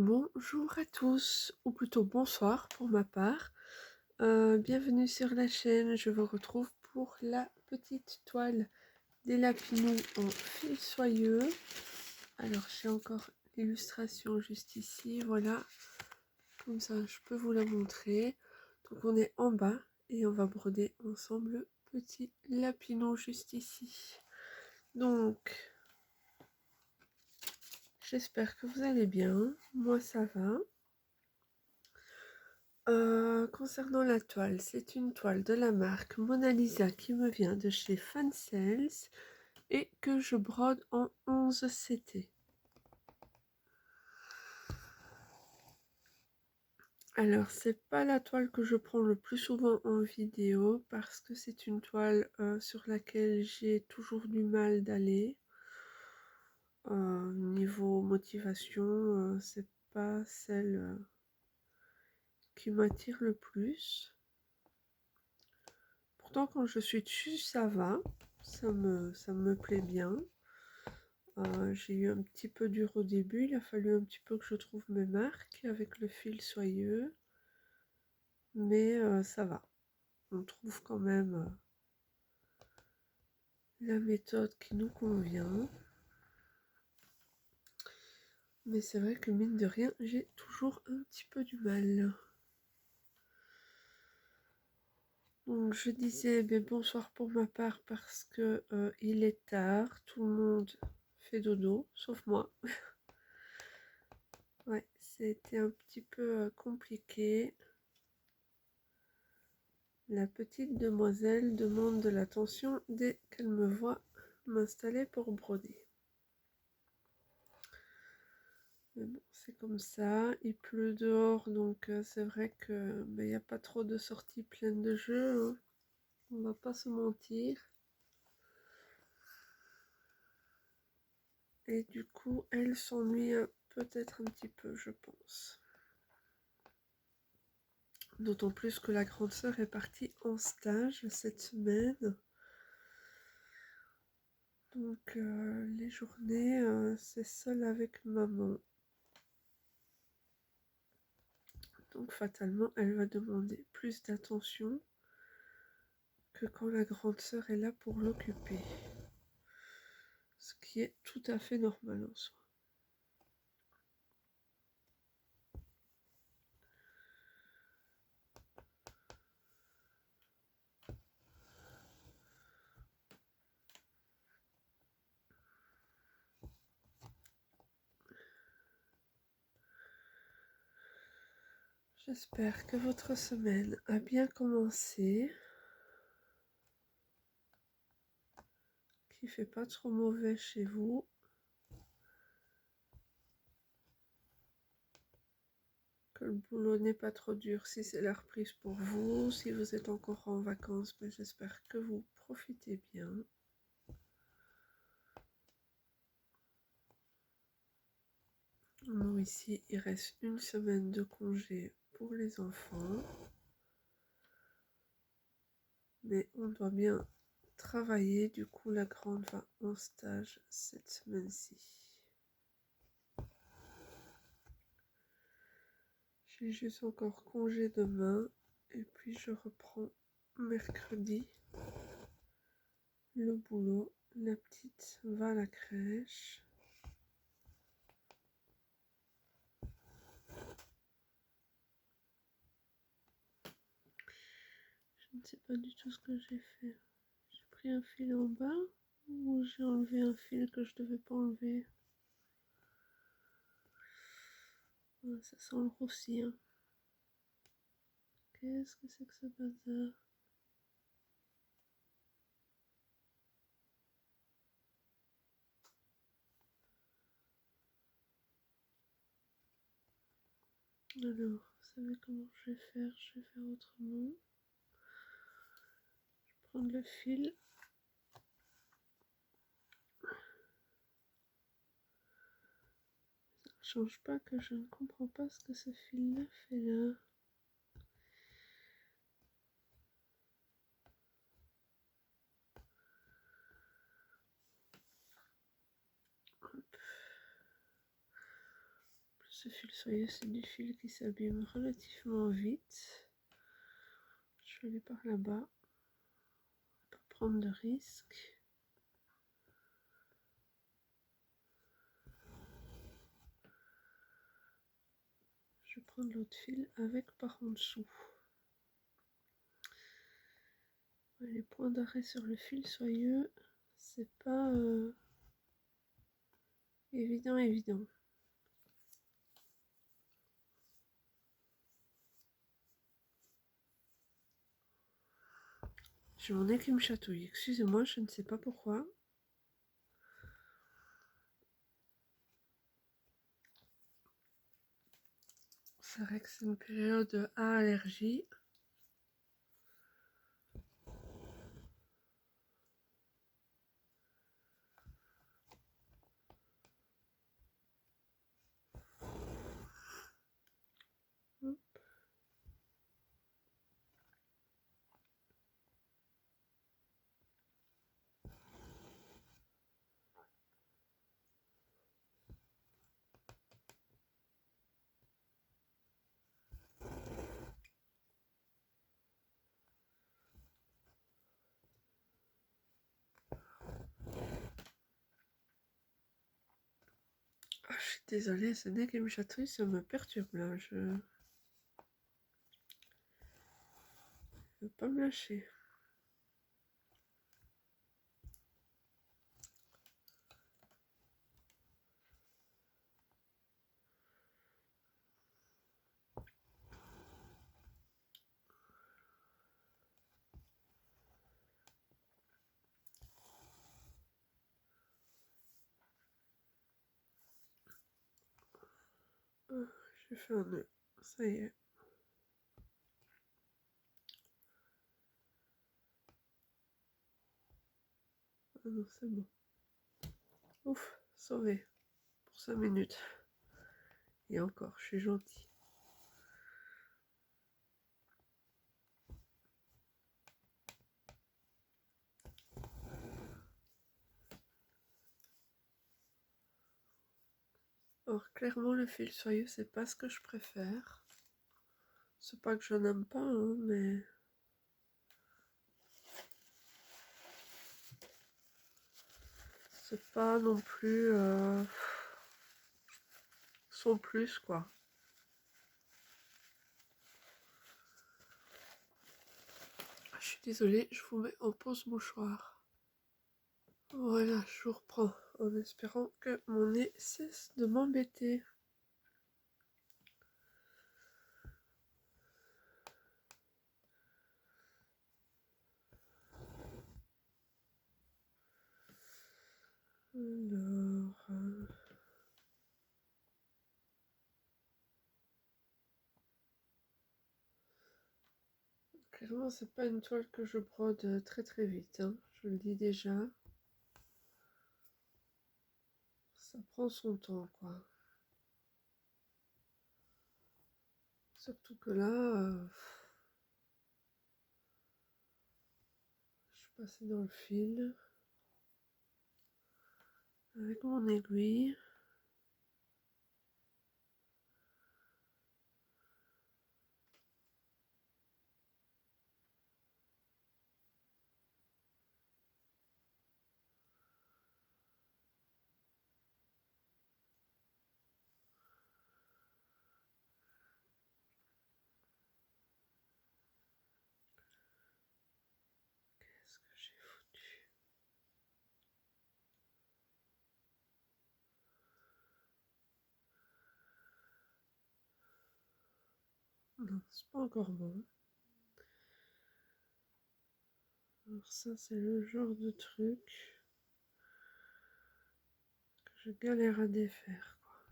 Bonjour à tous, ou plutôt bonsoir pour ma part. Bienvenue sur la chaîne, je vous retrouve pour la petite toile des lapinous en fil soyeux. Alors j'ai encore l'illustration juste ici, voilà, comme ça je peux vous la montrer. Donc on est en bas et on va broder ensemble le petit lapinou juste ici. Donc j'espère que vous allez bien, moi ça va. Concernant la toile, c'est une toile de la marque Mona Lisa qui me vient de chez Fansels et que je brode en 11 CT. Alors, c'est pas la toile que je prends le plus souvent en vidéo parce que c'est une toile sur laquelle j'ai toujours du mal d'aller. Niveau motivation, c'est pas celle qui m'attire le plus. Pourtant, quand je suis dessus, ça va, ça me plaît bien. J'ai eu un petit peu dur au début, il a fallu un petit peu que je trouve mes marques avec le fil soyeux, mais ça va. On trouve quand même la méthode qui nous convient. Mais c'est vrai que mine de rien, j'ai toujours un petit peu du mal. Donc je disais bonsoir pour ma part parce que il est tard, tout le monde fait dodo, sauf moi. Ouais, c'était un petit peu compliqué. La petite demoiselle demande de l'attention dès qu'elle me voit m'installer pour broder. Mais bon, c'est comme ça. Il pleut dehors, donc c'est vrai que il n'y a pas trop de sorties pleines de jeux, hein. On va pas se mentir. Et du coup, elle s'ennuie peut-être un petit peu, je pense. D'autant plus que la grande sœur est partie en stage cette semaine. Donc les journées, c'est seule avec maman. Donc fatalement, elle va demander plus d'attention que quand la grande sœur est là pour l'occuper. Ce qui est tout à fait normal en soi. J'espère que votre semaine a bien commencé, qu'il ne fait pas trop mauvais chez vous. Que le boulot n'est pas trop dur si c'est la reprise pour vous. Si vous êtes encore en vacances, ben j'espère que vous profitez bien. Nous ici, il reste une semaine de congé pour les enfants. Mais on doit bien travailler, du coup la grande va en stage cette semaine-ci. J'ai juste encore congé demain et puis je reprends mercredi le boulot. La petite va à la crèche. Je ne sais pas du tout ce que j'ai fait. J'ai pris un fil en bas ou j'ai enlevé un fil que je devais pas enlever. Ouais, ça sent le roussi, hein. Qu'est-ce que c'est que ce bazar? Alors, vous savez comment je vais faire? Je vais faire autrement. Je vais prendre le fil. Ça ne change pas que je ne comprends pas ce que ce fil-là fait là. Ce fil soyeux, c'est du fil qui s'abîme relativement vite. Je vais aller par là-bas, pas prendre de risques. Je vais prendre l'autre fil avec par en dessous. Les points d'arrêt sur le fil soyeux, c'est pas évident. J'ai mon nez qui me chatouille, excusez-moi, je ne sais pas pourquoi. C'est vrai que c'est une période à allergie. Ah, je suis désolée, ce nez qui me chatouille, ça me perturbe là. Je ne veux pas me lâcher. Ah, j'ai fait un nœud, ça y est. Ah non, c'est bon. Ouf, sauvé pour 5 minutes. Et encore, je suis gentille. Or, clairement, le fil soyeux, c'est pas ce que je préfère. C'est pas que je n'aime pas, hein, mais c'est pas non plus son plus, quoi. Je suis désolée, je vous mets en pause mouchoir. Voilà, je vous reprends en espérant que mon nez cesse de m'embêter. Alors, clairement, c'est pas une toile que je brode très vite, hein, je le dis déjà. Ça prend son temps, quoi. Surtout que là, je suis passée dans le fil avec mon aiguille. Qu'est-ce que j'ai foutu? Non, c'est pas encore bon. Alors ça, c'est le genre de truc que je galère à défaire, quoi.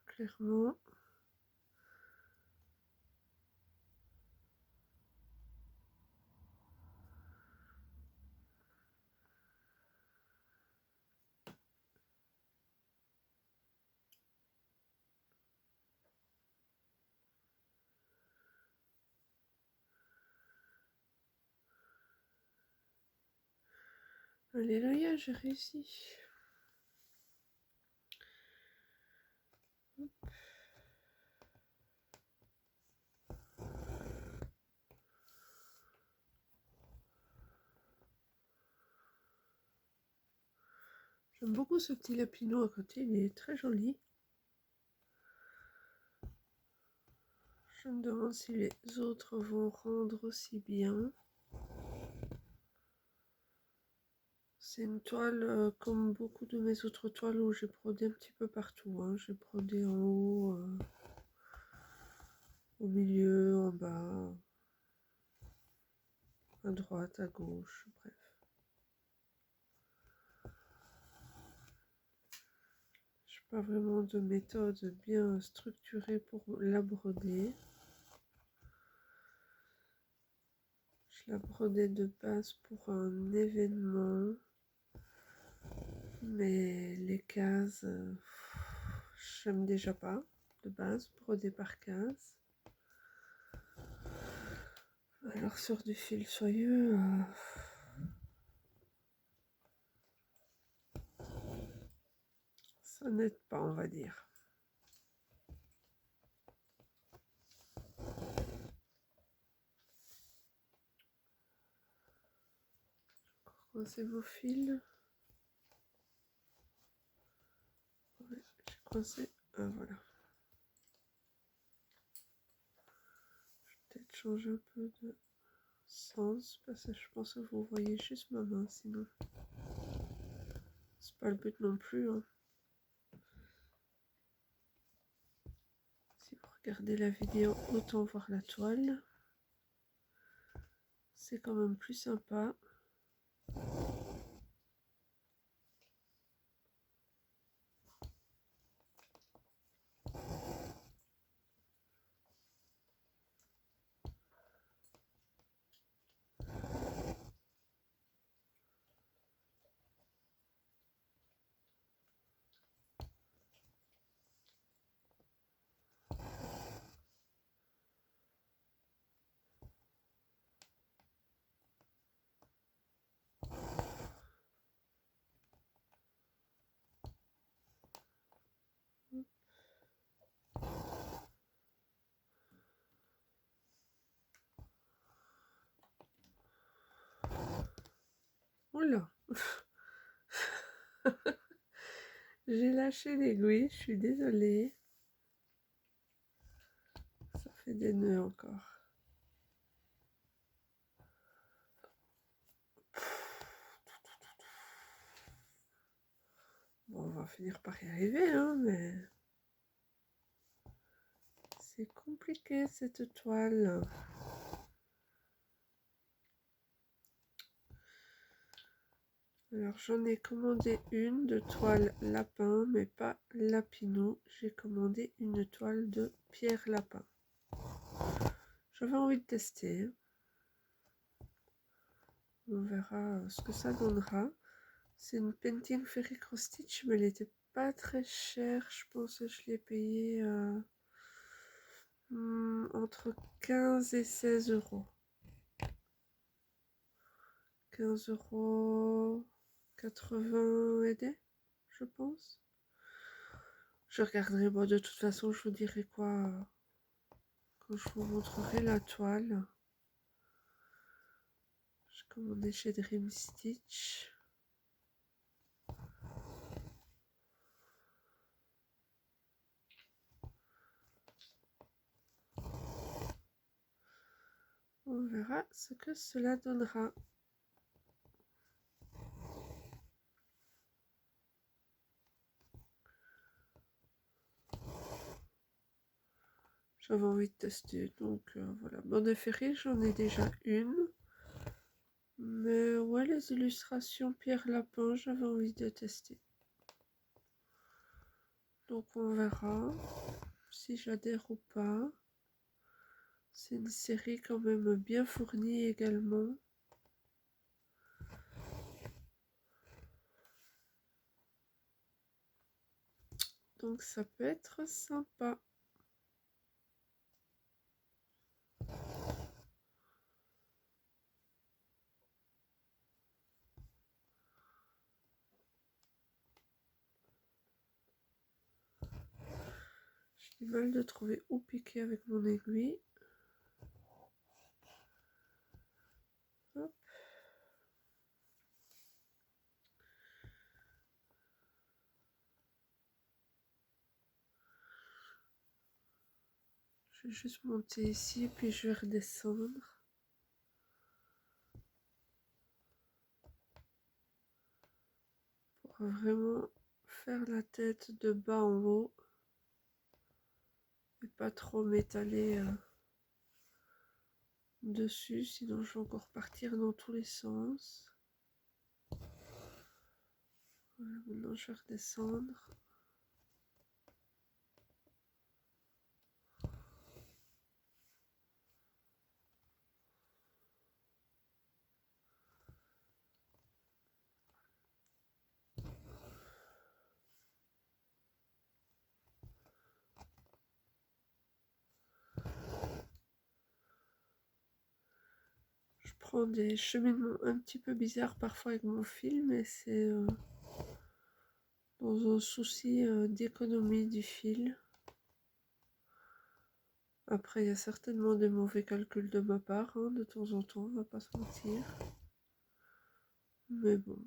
Clairement. Alléluia, j'ai réussi. Hop. J'aime beaucoup ce petit lapino à côté, il est très joli. Je me demande si les autres vont rendre aussi bien. C'est une toile comme beaucoup de mes autres toiles où j'ai brodé un petit peu partout. Hein. J'ai brodé en haut, au milieu, en bas, à droite, à gauche, bref. Je n'ai pas vraiment de méthode bien structurée pour la broder. Je la brodais de base pour un événement. Mais les cases, j'aime déjà pas de base, broder par case. Alors sur du fil soyeux, ça n'aide pas, on va dire. Coincez vos fils. Ouais, j'ai coincé. Ah, voilà. Je vais peut-être changer un peu de sens parce que je pense que vous voyez juste ma main sinon. C'est pas le but non plus. Hein. Si vous regardez la vidéo, autant voir la toile. C'est quand même plus sympa. Oula. J'ai lâché l'aiguille, je suis désolée. Ça fait des nœuds encore. Bon, on va finir par y arriver, hein, mais c'est compliqué cette toile. Alors j'en ai commandé une de toile lapin, mais pas lapino. J'ai commandé une toile de pierre lapin. J'avais envie de tester. On verra ce que ça donnera. C'est une painting ferry cross stitch, mais elle n'était pas très chère. Je pense que je l'ai payée entre 15 et 16 euros. 15 euros 80 aidés, je pense. Je regarderai, bon, de toute façon, je vous dirai quoi quand je vous montrerai la toile. J'ai commandé chez Dream Stitch. On verra ce que cela donnera. J'avais envie de tester, donc voilà. Bonnet ferré, j'en ai déjà une. Mais ouais, les illustrations Pierre Lapin, j'avais envie de tester. Donc on verra si j'adhère ou pas. C'est une série quand même bien fournie également. Donc ça peut être sympa. J'ai du mal de trouver où piquer avec mon aiguille. Hop. Je vais juste monter ici, puis je vais redescendre. Pour vraiment faire la tête de bas en haut. Et pas trop m'étaler dessus, sinon je vais encore partir dans tous les sens. Voilà, maintenant je vais redescendre. Je prends des cheminements un petit peu bizarres parfois avec mon fil, mais c'est dans un souci d'économie du fil. Après, il y a certainement des mauvais calculs de ma part, hein, de temps en temps, on va pas se mentir. Mais bon.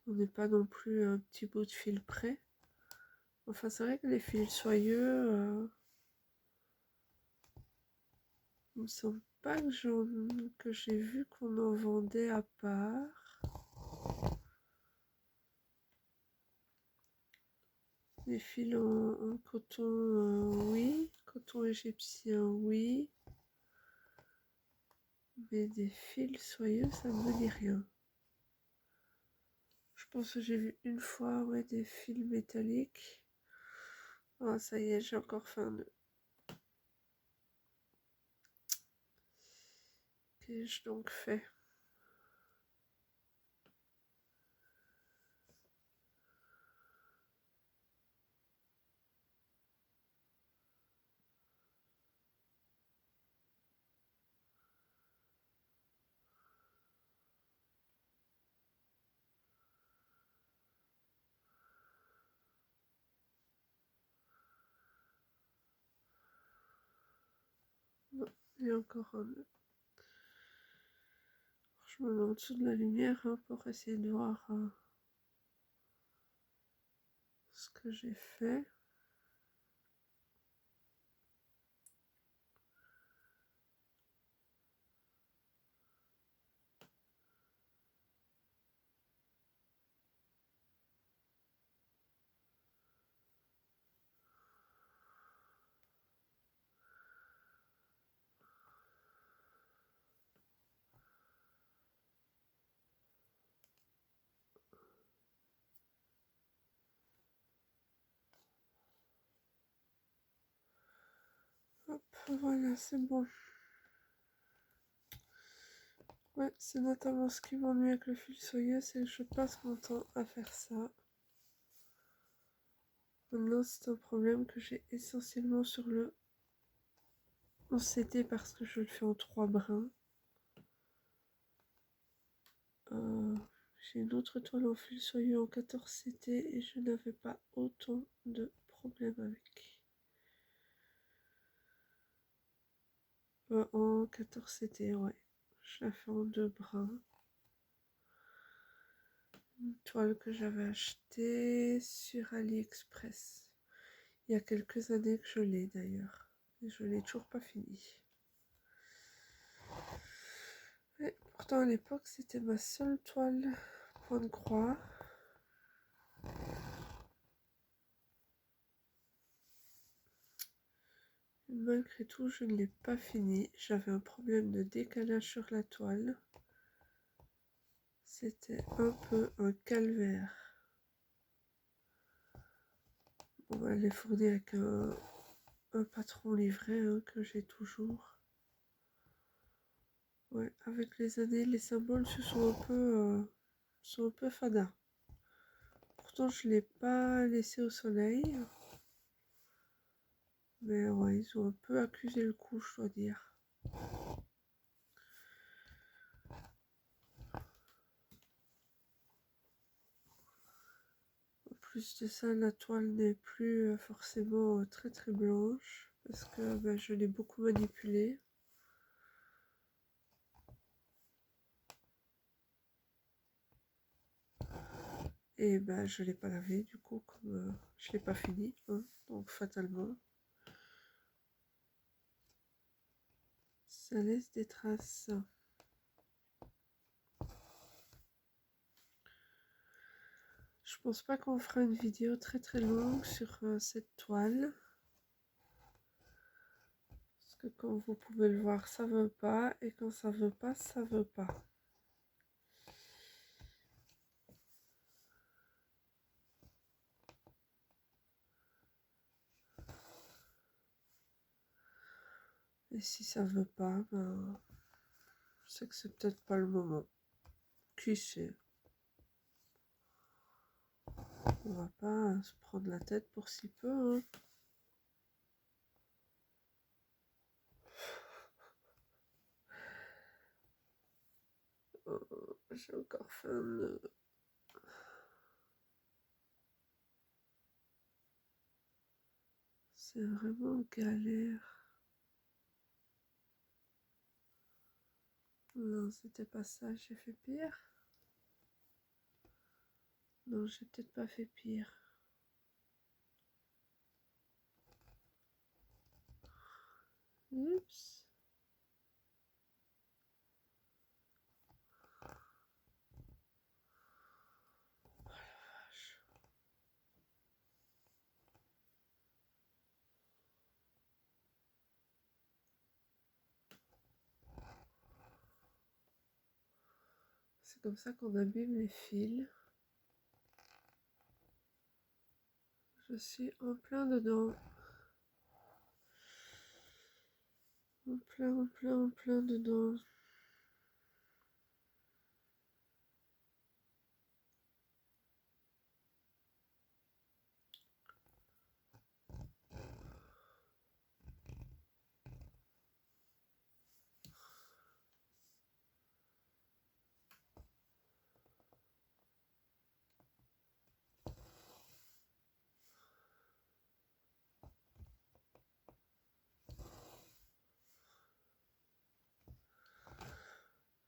On n'est pas non plus un petit bout de fil près. Enfin, c'est vrai que les fils soyeux, il me semble pas que j'ai vu qu'on en vendait à part. Les fils en coton, oui. Coton égyptien, oui. Mais des fils soyeux, ça ne me dit rien. Je pense que j'ai vu une fois, ouais, des fils métalliques. Ah, ça y est, j'ai encore fait un nœud. Qu'ai-je donc fait? Non, il y a encore un nœud. Je me mets en dessous de la lumière hein, pour essayer de voir ce que j'ai fait. Hop, voilà, c'est bon. Ouais, c'est notamment ce qui m'ennuie avec le fil soyeux, c'est que je passe mon temps à faire ça. Maintenant, c'est un problème que j'ai essentiellement sur le CT parce que je le fais en 3 brins. J'ai une autre toile en fil soyeux en 14 CT et je n'avais pas autant de problèmes avec. En 14 CT, ouais. Je la fais en 2 brins. Une toile que j'avais achetée sur AliExpress. Il y a quelques années que je l'ai d'ailleurs. Et je l'ai toujours pas fini. Et pourtant à l'époque c'était ma seule toile point de croix. Et malgré tout je ne l'ai pas fini. J'avais un problème de décalage sur la toile. C'était un peu un calvaire. Bon, elle est fournie avec un patron livré hein, que j'ai toujours. Ouais, avec les années, les symboles se sont un peu fadas. Pourtant, je ne l'ai pas laissé au soleil. Mais ouais, ils ont un peu accusé le coup, je dois dire. En plus de ça, la toile n'est plus forcément très très blanche. Parce que ben, je l'ai beaucoup manipulée. Et ben je l'ai pas lavé du coup, comme je l'ai pas fini, hein, donc fatalement ça laisse des traces. Je pense pas qu'on fera une vidéo très longue sur cette toile. Parce que comme vous pouvez le voir, ça veut pas. Et quand ça veut pas, ça veut pas. Et si ça veut pas, ben, c'est que c'est peut-être pas le moment. Qui sait? On va pas se prendre la tête pour si peu, hein. Oh, j'ai encore faim. C'est vraiment galère. Non, c'était pas ça, j'ai fait pire. Non, j'ai peut-être pas fait pire. Oups. Oh la vache. C'est comme ça qu'on abîme les fils. Je suis en plein dedans. En plein dedans.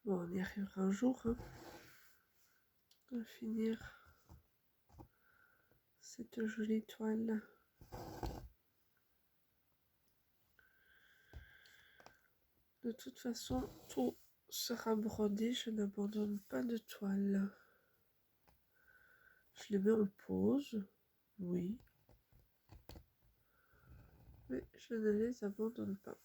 Bon, on y arrivera un jour, hein, à finir cette jolie toile. De toute façon, tout sera brodé. Je n'abandonne pas de toile. Je les mets en pause, oui, mais je ne les abandonne pas.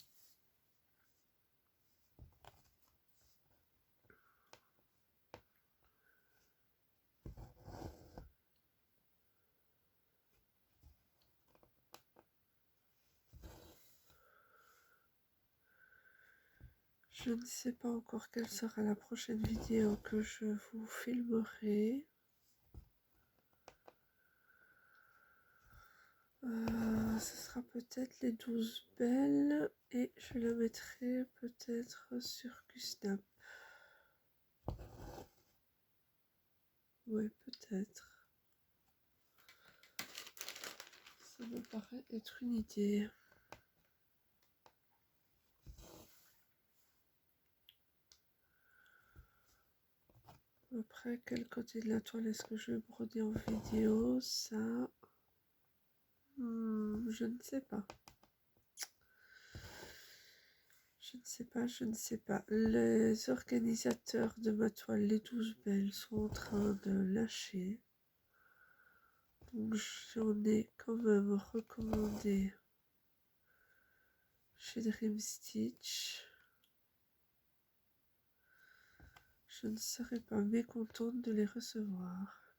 Je ne sais pas encore quelle sera la prochaine vidéo que je vous filmerai. Ce sera peut-être les 12 belles et je la mettrai peut-être sur QSnap. Oui, peut-être. Ça me paraît être une idée. Après, quel côté de la toile est-ce que je vais broder en vidéo? Ça, je ne sais pas. Je ne sais pas. Les organisateurs de ma toile, les 12 belles, sont en train de lâcher. Donc j'en ai quand même recommandé chez Dream Stitch. Je ne serais pas mécontente de les recevoir.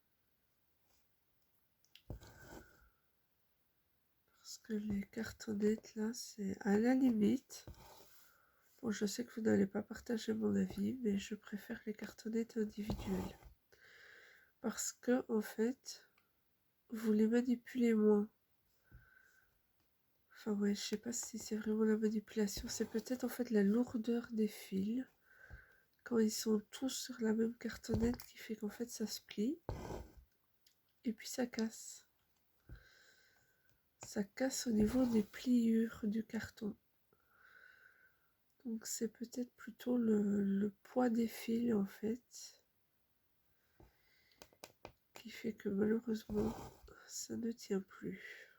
Parce que les cartonnettes là, c'est à la limite. Bon, je sais que vous n'allez pas partager mon avis, mais je préfère les cartonnettes individuelles. Parce que, en fait, vous les manipulez moins. Enfin, ouais, je sais pas si c'est vraiment la manipulation. C'est peut-être en fait la lourdeur des fils. Quand ils sont tous sur la même cartonnette qui fait qu'en fait ça se plie. Et puis ça casse. Ça casse au niveau des pliures du carton. Donc c'est peut-être plutôt le poids des fils en fait qui fait que malheureusement ça ne tient plus.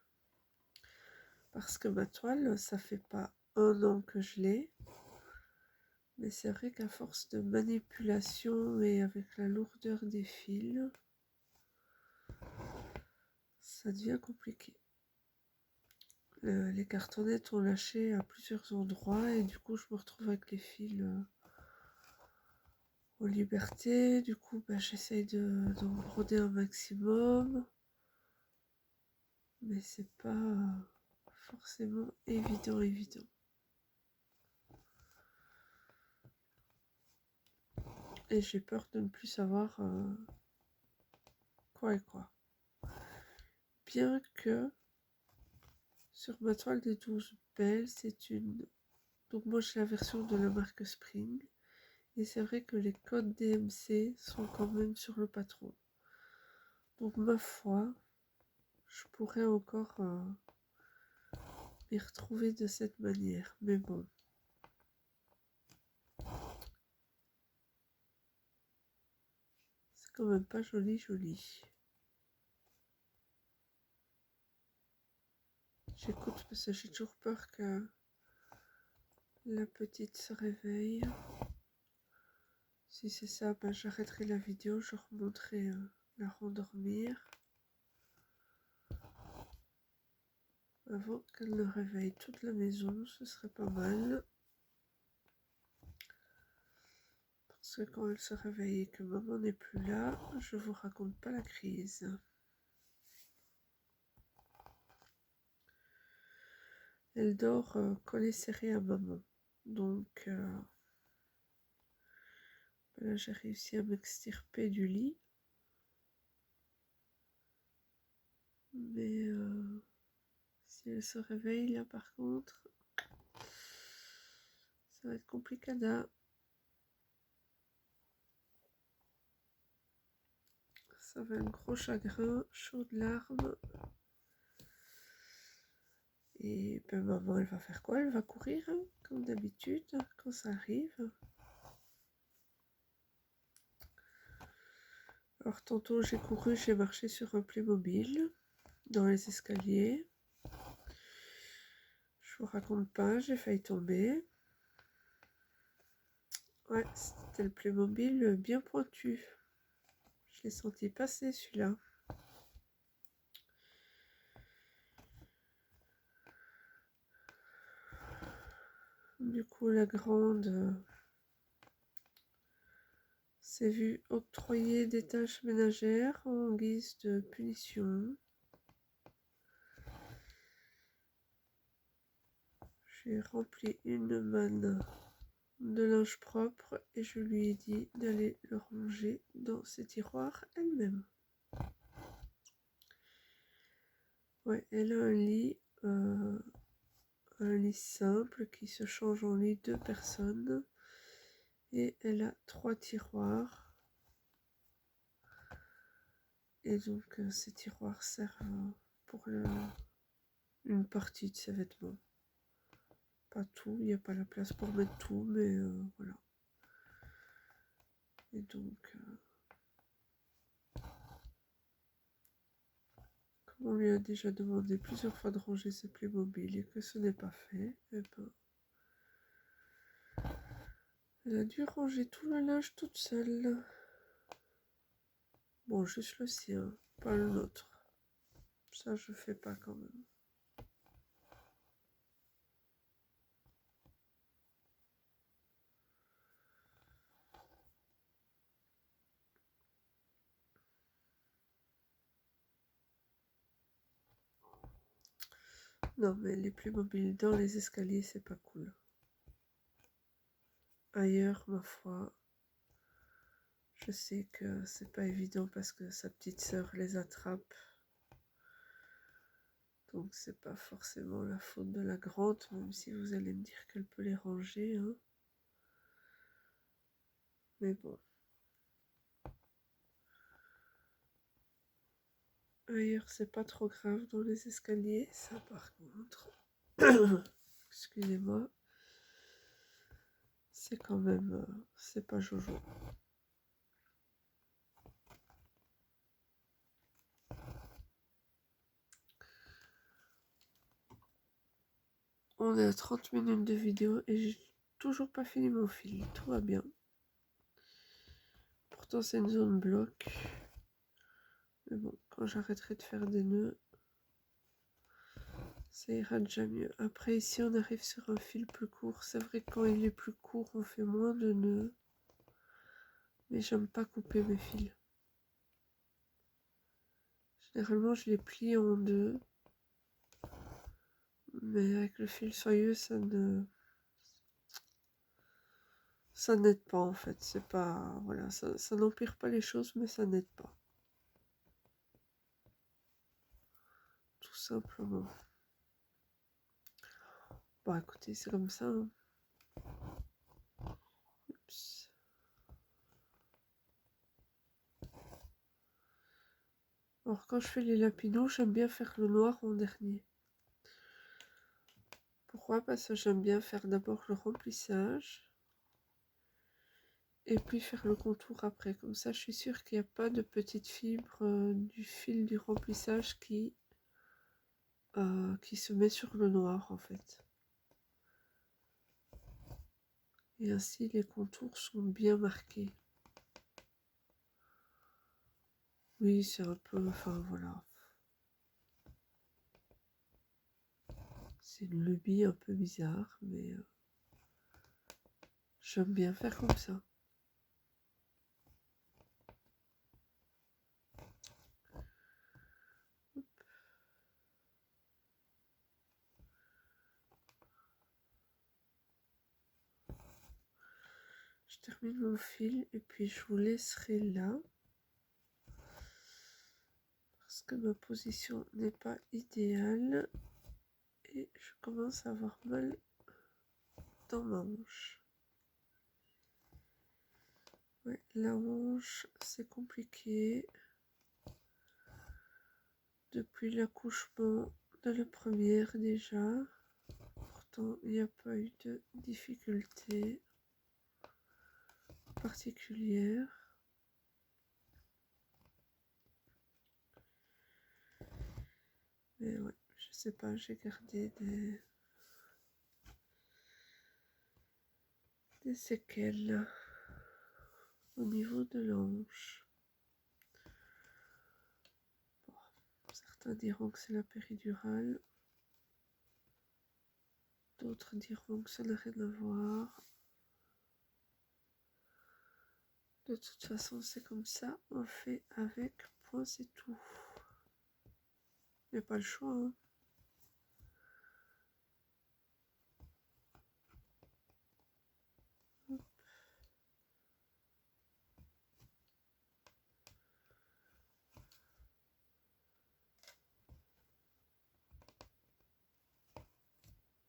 Parce que ma toile, ça fait pas 1 an que je l'ai. Mais c'est vrai qu'à force de manipulation et avec la lourdeur des fils, ça devient compliqué. Les cartonnettes ont lâché à plusieurs endroits et du coup je me retrouve avec les fils en liberté. Du coup j'essaye d'en broder un maximum. Mais c'est pas forcément évident. Et j'ai peur de ne plus savoir quoi et quoi. Bien que sur ma toile des 12 belles, c'est une... Donc moi j'ai la version de la marque Spring. Et c'est vrai que les codes DMC sont quand même sur le patron. Donc ma foi, je pourrais encore m'y retrouver de cette manière. Mais bon. C'est quand même pas joli. J'écoute parce que j'ai toujours peur que la petite se réveille. Si c'est ça, j'arrêterai la vidéo, je remonterai la rendormir avant qu'elle ne réveille toute la maison, ce serait pas mal. Parce que quand elle se réveille et que maman n'est plus là, je vous raconte pas la crise. Elle dort collée serrée à maman. Donc là j'ai réussi à m'extirper du lit. Mais si elle se réveille là par contre, ça va être complicada. Ça va être un gros chagrin, chaud de larmes. Et maman, elle va faire quoi? Elle va courir, hein, comme d'habitude, quand ça arrive. Alors tantôt j'ai couru, j'ai marché sur un Playmobil dans les escaliers. Je vous raconte pas, j'ai failli tomber. Ouais, c'était le Playmobil bien pointu. Je l'ai senti passer celui-là. Du coup, la grande s'est vue octroyer des tâches ménagères en guise de punition. J'ai rempli une manne de linge propre et je lui ai dit d'aller le ranger dans ses tiroirs elle-même. Ouais, elle a un lit simple qui se change en lit 2 personnes et elle a 3 tiroirs. Et donc ces tiroirs servent pour une partie de ses vêtements. Pas tout, il n'y a pas la place pour mettre tout, mais voilà. Et donc, comme on lui a déjà demandé plusieurs fois de ranger ses Playmobil et que ce n'est pas fait, eh ben, elle a dû ranger tout le linge toute seule. Bon, juste le sien, pas le nôtre. Ça, je fais pas quand même. Non, mais les Playmobil dans les escaliers, c'est pas cool. Ailleurs, ma foi, je sais que c'est pas évident parce que sa petite sœur les attrape. Donc c'est pas forcément la faute de la grande, même si vous allez me dire qu'elle peut les ranger, hein. Mais bon. Ailleurs, c'est pas trop grave dans les escaliers, ça par contre. Excusez-moi. C'est quand même... c'est pas jojo. On est à 30 minutes de vidéo et j'ai toujours pas fini mon fil. Tout va bien. Pourtant c'est une zone bloc. Mais bon, quand j'arrêterai de faire des nœuds, ça ira déjà mieux. Après ici on arrive sur un fil plus court. C'est vrai que quand il est plus court on fait moins de nœuds. Mais j'aime pas couper mes fils. Généralement je les plie en deux. Mais avec le fil soyeux ça n'aide pas en fait. C'est pas... Voilà, ça n'empire pas les choses mais ça n'aide pas. Tout simplement. Bon écoutez, c'est comme ça. Hein. Oups. Alors quand je fais les lapinaux, j'aime bien faire le noir en dernier. Pourquoi? Parce que j'aime bien faire d'abord le remplissage. Et puis faire le contour après. Comme ça, je suis sûre qu'il n'y a pas de petites fibres du fil du remplissage qui se met sur le noir en fait. Et ainsi, les contours sont bien marqués. Oui, c'est un peu... Enfin, voilà. C'est une lubie un peu bizarre, mais j'aime bien faire comme ça. Je termine mon fil et puis je vous laisserai là. Parce que ma position n'est pas idéale. Et je commence à avoir mal dans ma hanche. Ouais, la hanche, c'est compliqué. Depuis l'accouchement de la première déjà. Pourtant, il n'y a pas eu de difficultés particulières. Mais ouais, je sais pas, j'ai gardé des séquelles là, au niveau de la hanche. Bon, certains diront que c'est la péridurale. D'autres diront que ça n'a rien à voir. De toute façon, c'est comme ça, on fait avec, point, c'est tout. Il n'y a pas le choix. Hein.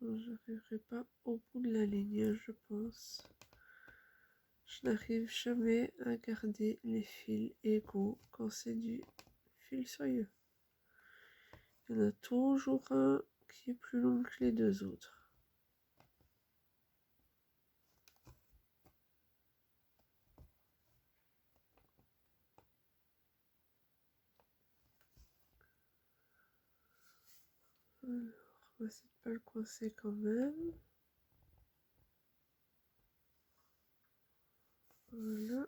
Je n'arriverai pas au bout de la ligne, je pense. Je n'arrive jamais à garder les fils égaux quand c'est du fil soyeux. Il y en a toujours un qui est plus long que les deux autres. Alors, on va essayer de pas le coincer quand même. Voilà.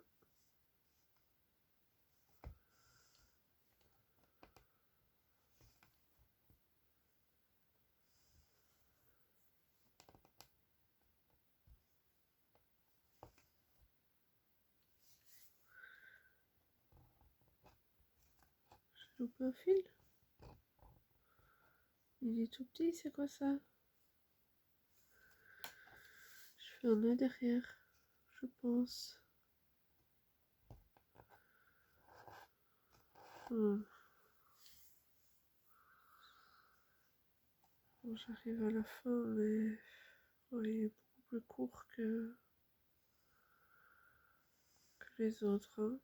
Je loupe un fil. Il est tout petit, c'est quoi ça? Je fais un nœud derrière, je pense. Bon, j'arrive à la fin, mais ouais, il est beaucoup plus court que les autres. Hein.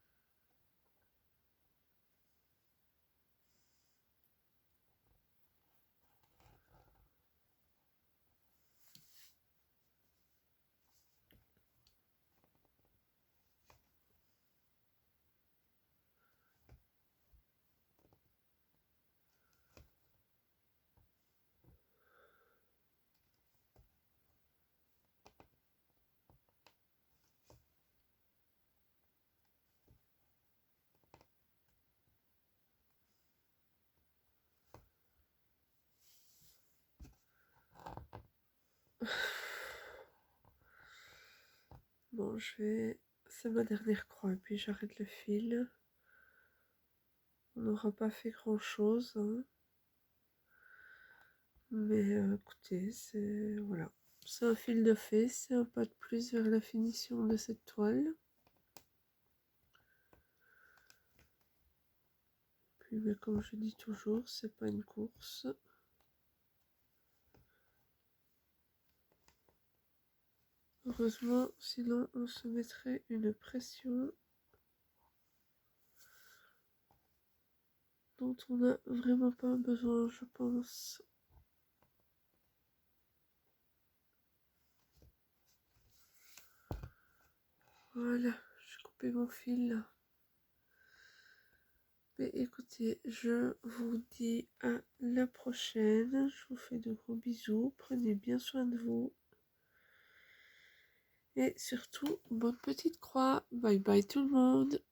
Bon, c'est ma dernière croix et puis j'arrête le fil. On n'aura pas fait grand chose, hein. Mais écoutez, voilà. C'est un fil de fée, c'est un pas de plus vers la finition de cette toile. Puis mais comme je dis toujours, c'est pas une course. Heureusement, sinon on se mettrait une pression dont on n'a vraiment pas besoin, je pense. Voilà, j'ai coupé mon fil. Mais écoutez, je vous dis à la prochaine. Je vous fais de gros bisous. Prenez bien soin de vous. Et surtout, bonne petite croix. Bye bye tout le monde.